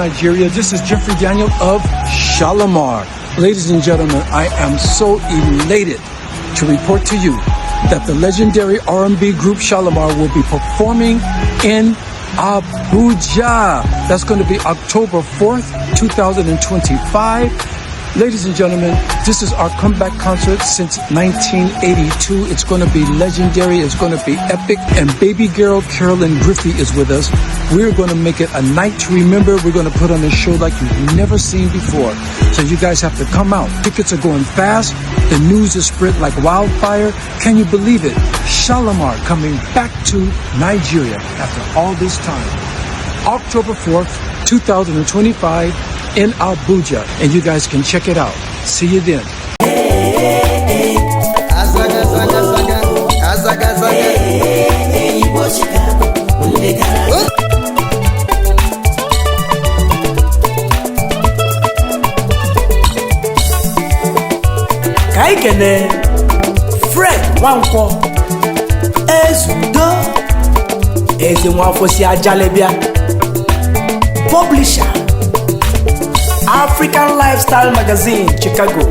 Nigeria. This is Jeffrey Daniel of Shalimar. Ladies and gentlemen, I am so elated to report to you that the legendary R&B group Shalimar will be performing in Abuja. That's going to be October 4th, 2025. Ladies and gentlemen, this is our comeback concert since 1982. It's going to be legendary. It's going to be epic. And baby girl Carolyn Griffey is with us. We're going to make it a night to remember. We're going to put on a show like you've never seen before. So you guys have to come out. Tickets are going fast. The news is spread like wildfire. Can you believe it? Shalimar coming back to Nigeria after all this time. October 4th, 2025. In Abuja, and you guys can check it out. See you then. Kaikene Fred Wanko Ezudo Ezi Mwafosi Ajalebia Publisher African Lifestyle Magazine, Chicago.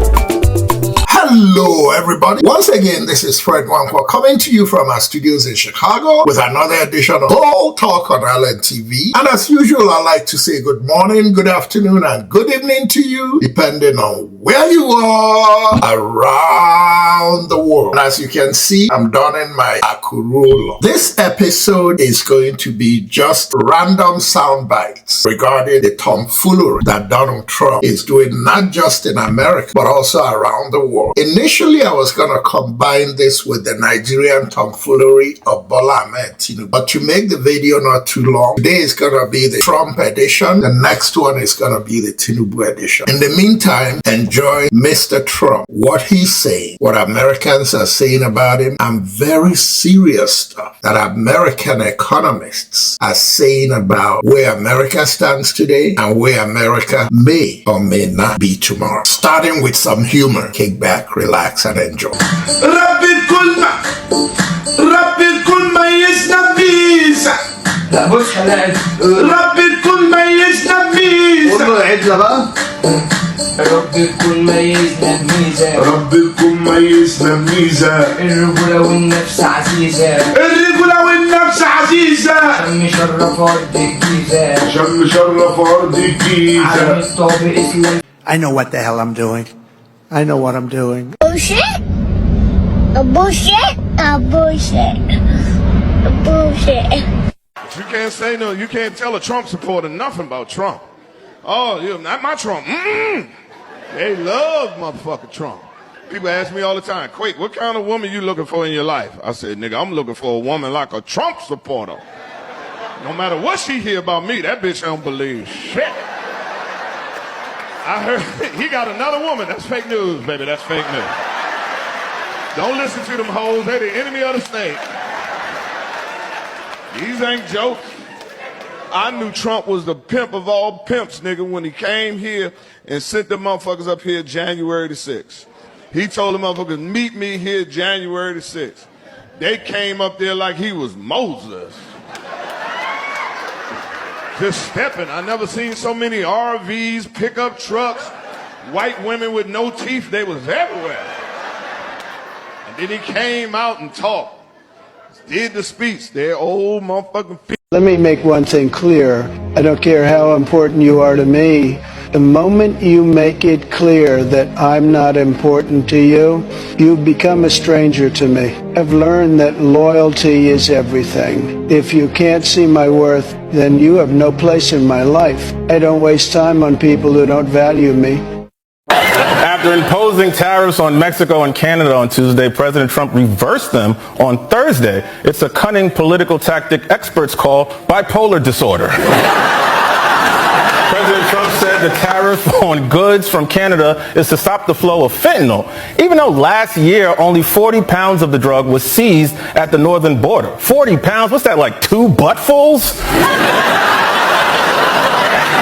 Hello, everybody. Once again, this is Fred Wanko coming to you from our studios in Chicago with another edition of All Talk on LNTV. And as usual, I like to say good morning, good afternoon, and good evening to you, depending on where you are around the world. And as you can see, I'm donning my Akurula. This episode is going to be just random sound bites regarding the tomfoolery that Donald Trump is doing, not just in America, but also around the world. Initially, I was going to combine this with the Nigerian tomfoolery of Bola Ahmed Tinubu. But to make the video not too long, today is going to be the Trump edition. The next one is going to be the Tinubu edition. In the meantime, enjoy Mr. Trump, what he's saying, what Americans are saying about him, and very serious stuff that American economists are saying about where America stands today and where America may or may not be tomorrow. Starting with some humor. Kick back, relax, and enjoy. Rapid كل ما يسنفيزة لا بص حلقت ربي كل ما يسنفيزة والله عدلة بقى ربي كل ما يسنفيزة ربي كل ما يسنفيزة الرجولة والنفس عزيزة الرجولة والنفس عزيزة شم شرف أرض الجيزة شم شرف أرض الجيزة عالم الطابق اسمه I know what the hell I'm doing. I know what I'm doing. Bullshit? Bullshit? Bullshit. Bullshit. You can't say no. You can't tell a Trump supporter nothing about Trump. Oh, you're not my Trump. They love motherfucking Trump. People ask me all the time, Quake, what kind of woman you looking for in your life? I said, nigga, I'm looking for a woman like a Trump supporter. No matter what she hear about me, that bitch don't believe shit. I heard he got another woman. That's fake news, baby. That's fake news. Don't listen to them hoes. They're the enemy of the state. These ain't jokes. I knew Trump was the pimp of all pimps, nigga, when he came here and sent the motherfuckers up here January the 6th. He told the motherfuckers, meet me here January the 6th. They came up there like he was Moses. Just stepping. I never seen so many RVs, pickup trucks, white women with no teeth. They was everywhere. And then he came out and talked. Did the speech. They're old motherfucking people. Let me make one thing clear. I don't care how important you are to me. The moment you make it clear that I'm not important to you, you become a stranger to me. I've learned that loyalty is everything. If you can't see my worth, then you have no place in my life. I don't waste time on people who don't value me. After imposing tariffs on Mexico and Canada on Tuesday, President Trump reversed them on Thursday. It's a cunning political tactic experts call bipolar disorder. President Trump said the tariff on goods from Canada is to stop the flow of fentanyl, even though last year only 40 pounds of the drug was seized at the northern border. 40 pounds? What's that, like 2 buttfuls?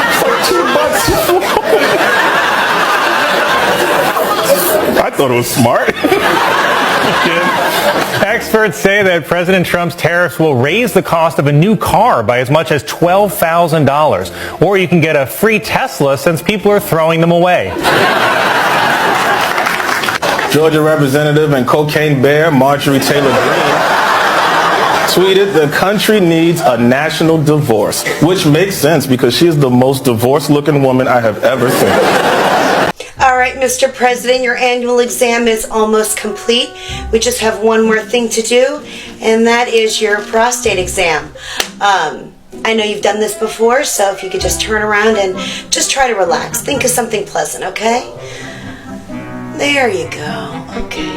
It's like 2 buttfuls. I thought it was smart. Experts say that President Trump's tariffs will raise the cost of a new car by as much as $12,000. Or you can get a free Tesla since people are throwing them away. Georgia Representative and cocaine bear Marjorie Taylor Greene tweeted, "The country needs a national divorce," which makes sense because she is the most divorced-looking woman I have ever seen. All right, Mr. President, your annual exam is almost complete. We just have one more thing to do, and that is your prostate exam. I know you've done this before, so if you could just turn around and just try to relax. Think of something pleasant, okay? There you go. Okay.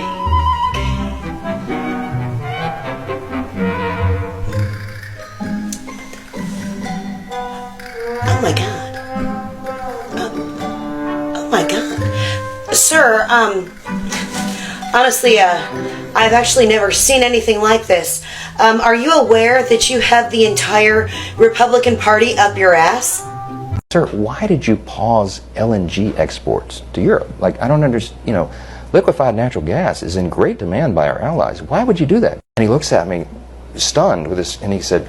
Oh my God. Oh my God. Sir, honestly, I've actually never seen anything like this. Are you aware that you have the entire Republican Party up your ass? Sir, why did you pause LNG exports to Europe? Like, I don't understand, liquefied natural gas is in great demand by our allies. Why would you do that? And he looks at me, stunned with this, and he said,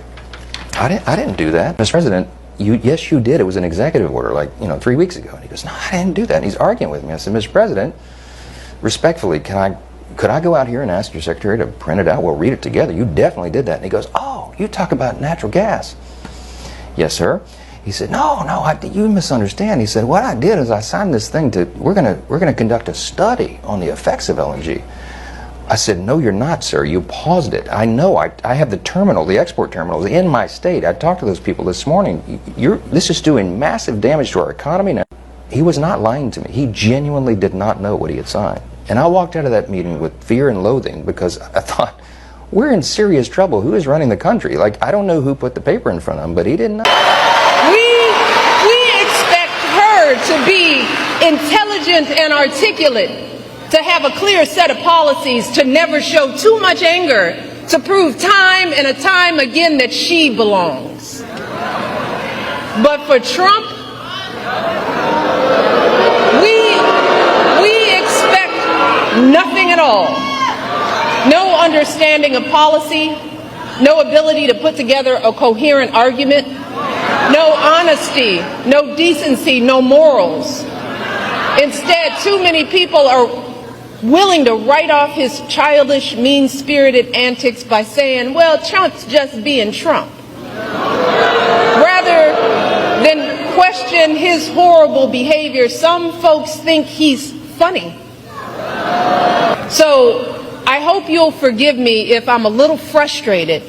I didn't do that. Mr. President, yes, you did. It was an executive order, 3 weeks ago. And he goes, no, I didn't do that. And he's arguing with me. I said, Mr. President, respectfully, could I go out here and ask your secretary to print it out? We'll read it together. You definitely did that. And he goes, oh, you talk about natural gas. Yes, sir. He said, no, you misunderstand. He said, what I did is I signed this thing we're gonna conduct a study on the effects of LNG. I said, no, you're not, sir. You paused it. I know. I have the export terminals in my state. I talked to those people this morning. This is doing massive damage to our economy now. He was not lying to me. He genuinely did not know what he had signed. And I walked out of that meeting with fear and loathing because I thought, we're in serious trouble. Who is running the country? I don't know who put the paper in front of him, but he didn't know. We expect her to be intelligent and articulate, to have a clear set of policies, to never show too much anger, to prove time and time again that she belongs. But for Trump, we expect nothing at all. No understanding of policy, no ability to put together a coherent argument, no honesty, no decency, no morals. Instead, too many people are willing to write off his childish, mean-spirited antics by saying, well, Trump's just being Trump, rather than question his horrible behavior. Some folks think he's funny. So I hope you'll forgive me if I'm a little frustrated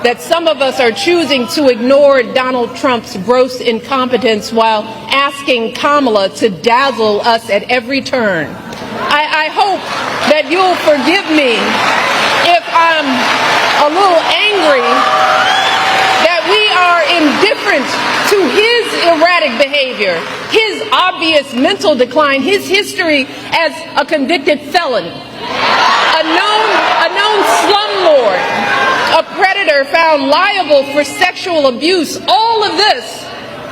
that some of us are choosing to ignore Donald Trump's gross incompetence while asking Kamala to dazzle us at every turn. I hope that you'll forgive me if I'm a little angry that we are indifferent to his erratic behavior, his obvious mental decline, his history as a convicted felon, a known slumlord, a predator found liable for sexual abuse. All of this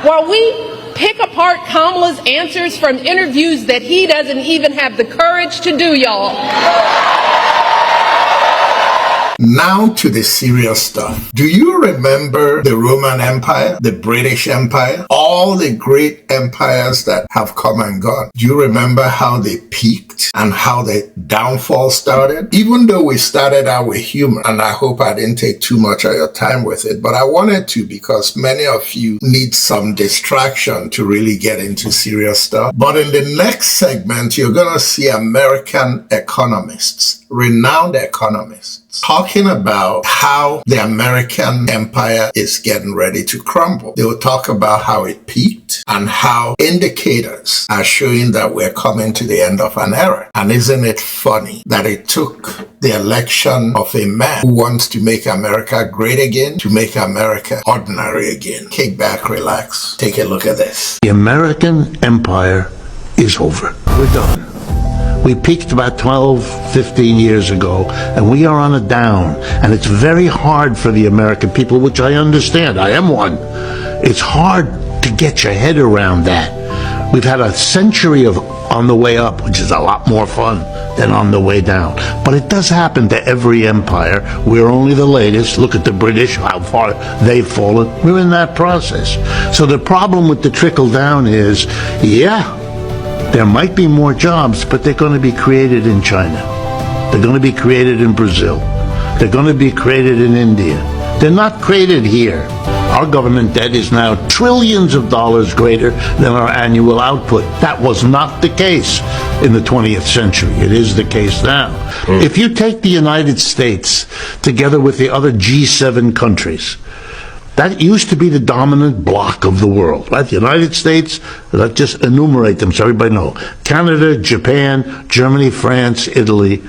while we pick apart Kamala's answers from interviews that he doesn't even have the courage to do, y'all. Now to the serious stuff. Do you remember the Roman Empire, the British Empire, all the great empires that have come and gone? Do you remember how they peaked and how the downfall started? Even though we started out with humor, and I hope I didn't take too much of your time with it, but I wanted to because many of you need some distraction to really get into serious stuff. But in the next segment, you're going to see American economists, renowned economists, talking about how the American empire is getting ready to crumble. They will talk about how it peaked and how indicators are showing that we're coming to the end of an era. And isn't it funny that it took the election of a man who wants to make America great again to make America ordinary again? Kick back, relax, take a look at this. The American empire is over. We're done. We peaked about 12, 15 years ago, and we are on a down. And it's very hard for the American people, which I understand. I am one. It's hard to get your head around that. We've had a century of on the way up, which is a lot more fun than on the way down. But it does happen to every empire. We're only the latest. Look at the British, how far they've fallen. We're in that process. So the problem with the trickle down is, yeah, there might be more jobs, but they're going to be created in China. They're going to be created in Brazil. They're going to be created in India. They're not created here. Our government debt is now trillions of dollars greater than our annual output. That was not the case in the 20th century. It is the case now. If you take the United States together with the other G7 countries, that used to be the dominant bloc of the world, right? The United States, let's just enumerate them so everybody knows. Canada, Japan, Germany, France, Italy,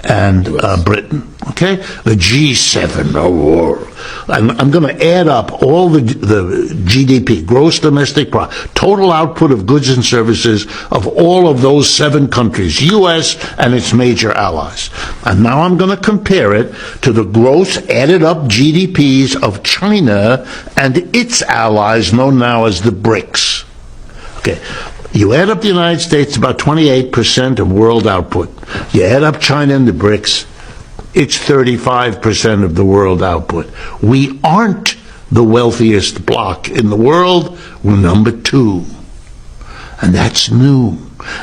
and Britain, okay? The G7, the world. I'm going to add up all the GDP, gross domestic product, total output of goods and services of all of those 7 countries, U.S. and its major allies. And now I'm going to compare it to the gross added up GDPs of China and its allies, known now as the BRICS. Okay. You add up the United States, about 28% of world output. You add up China and the BRICS, it's 35% of the world output. We aren't the wealthiest bloc in the world. We're number 2. And that's new.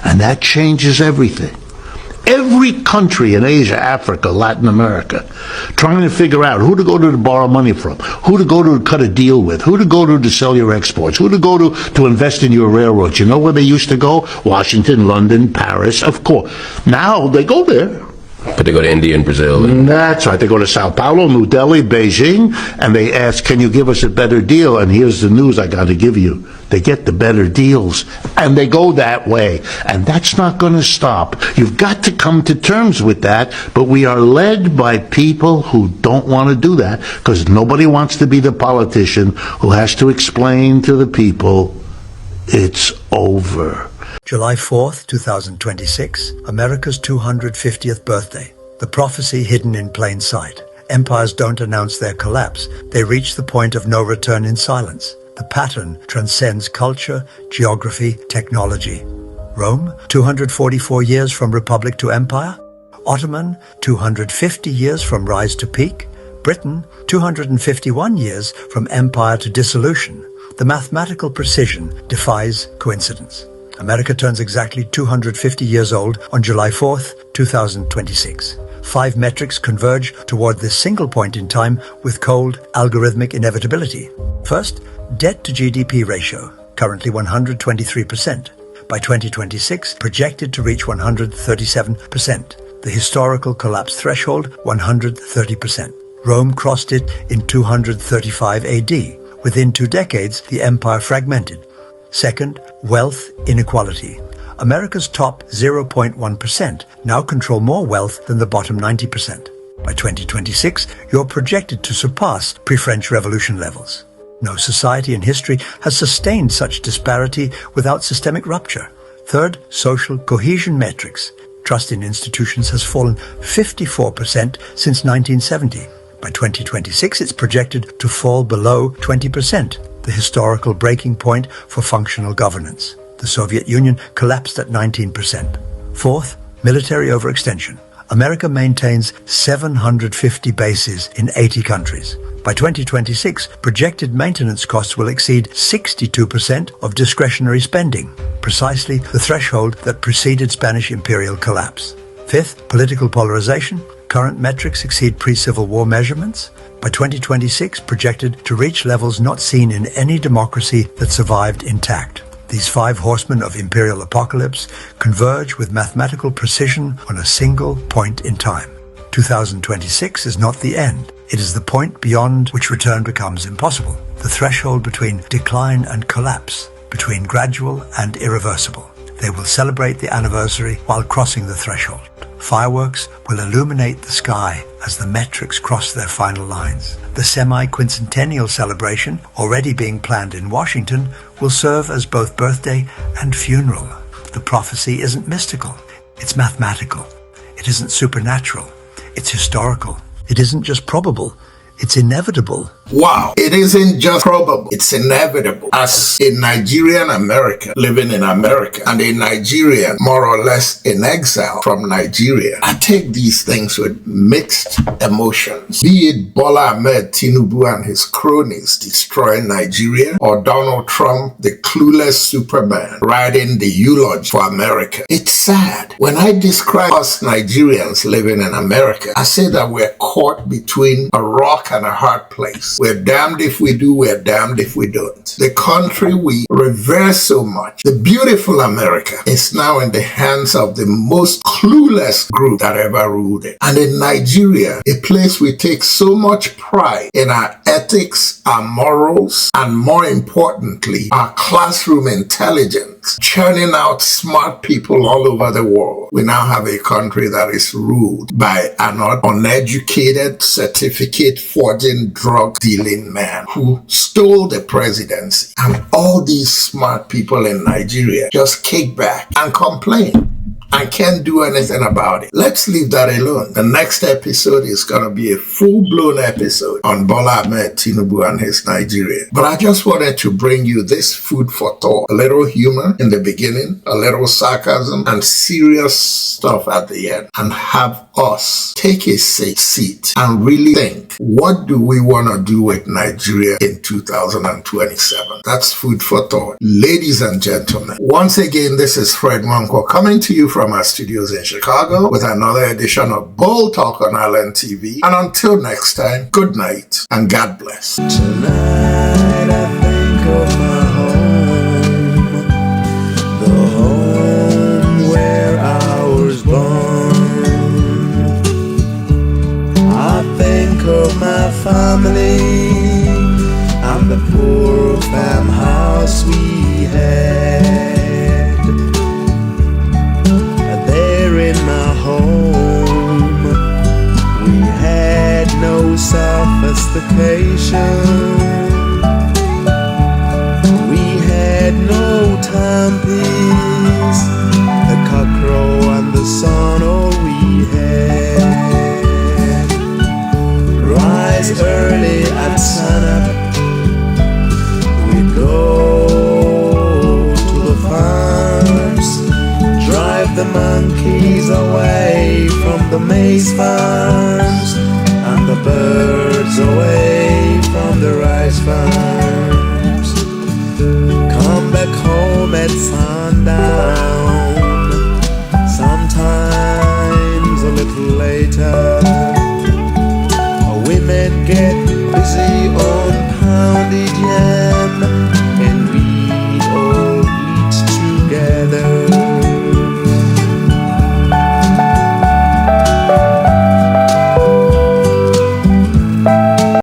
And that changes everything. Every country in Asia, Africa, Latin America, trying to figure out who to go to borrow money from, who to go to cut a deal with, who to go to sell your exports, who to go to invest in your railroads. You know where they used to go? Washington, London, Paris, of course. Now they go there. But they go to India and Brazil. That's right. They go to Sao Paulo, New Delhi, Beijing, and they ask, can you give us a better deal? And here's the news I got to give you. They get the better deals, and they go that way. And that's not going to stop. You've got to come to terms with that, but we are led by people who don't want to do that, because nobody wants to be the politician who has to explain to the people it's over. July 4th, 2026, America's 250th birthday. The prophecy hidden in plain sight. Empires don't announce their collapse. They reach the point of no return in silence. The pattern transcends culture, geography, technology. Rome, 244 years from republic to empire. Ottoman, 250 years from rise to peak. Britain, 251 years from empire to dissolution. The mathematical precision defies coincidence. America turns exactly 250 years old on July 4th, 2026. 5 metrics converge toward this single point in time with cold, algorithmic inevitability. First, debt to GDP ratio, currently 123%. By 2026, projected to reach 137%. The historical collapse threshold, 130%. Rome crossed it in 235 AD. Within 2 decades, the empire fragmented. Second, wealth inequality. America's top 0.1% now control more wealth than the bottom 90%. By 2026, you're projected to surpass pre-French Revolution levels. No society in history has sustained such disparity without systemic rupture. Third, social cohesion metrics. Trust in institutions has fallen 54% since 1970. By 2026, it's projected to fall below 20%. The historical breaking point for functional governance. The Soviet Union collapsed at 19%. Fourth, military overextension. America maintains 750 bases in 80 countries. By 2026, projected maintenance costs will exceed 62% of discretionary spending, precisely the threshold that preceded Spanish imperial collapse. Fifth, political polarization. Current metrics exceed pre-Civil War measurements. By 2026, projected to reach levels not seen in any democracy that survived intact. These 5 horsemen of imperial apocalypse converge with mathematical precision on a single point in time. 2026 is not the end. It is the point beyond which return becomes impossible. The threshold between decline and collapse, between gradual and irreversible. They will celebrate the anniversary while crossing the threshold. Fireworks will illuminate the sky as the metrics cross their final lines. The semi-quincentennial celebration, already being planned in Washington, will serve as both birthday and funeral. The prophecy isn't mystical, it's mathematical. It isn't supernatural, it's historical. It isn't just probable, it's inevitable. Wow, it isn't just probable, it's inevitable. As a Nigerian American living in America and a Nigerian more or less in exile from Nigeria, I take these things with mixed emotions. Be it Bola Ahmed Tinubu and his cronies destroying Nigeria, or Donald Trump, the clueless Superman, writing the eulogy for America. It's sad. When I describe us Nigerians living in America, I say that we're caught between a rock and a hard place. We're damned if we do, we're damned if we don't. The country we revere so much, the beautiful America, is now in the hands of the most clueless group that ever ruled it. And in Nigeria, a place we take so much pride in our ethics, our morals, and more importantly, our classroom intelligence, churning out smart people all over the world. We now have a country that is ruled by an uneducated, certificate-forging, drug-dealing man who stole the presidency. And all these smart people in Nigeria just kick back and complain and can't do anything about it. Let's leave that alone. The next episode is going to be a full-blown episode on Bola Ahmed Tinubu and his Nigeria. But I just wanted to bring you this food for thought. A little humor in the beginning, a little sarcasm, and serious stuff at the end. And have us take a seat and really think, what do we want to do with Nigeria in 2027? That's food for thought. Ladies and gentlemen, once again, this is Fred Wanko coming to you from our studios in Chicago with another edition of Bold Talk on Island TV. And until next time, good night and God bless. Tonight I think of my home, the home where I was born. I think of my family and the poor farmhouse we had. There in my home, we had no sophistication. We had no timepiece, the cockcrow and the sun, all we had. Rise early at sunup, we'd go to the farms, drive the monkeys away from the maize farms, and the birds away from the rice farms. Come back home at sundown,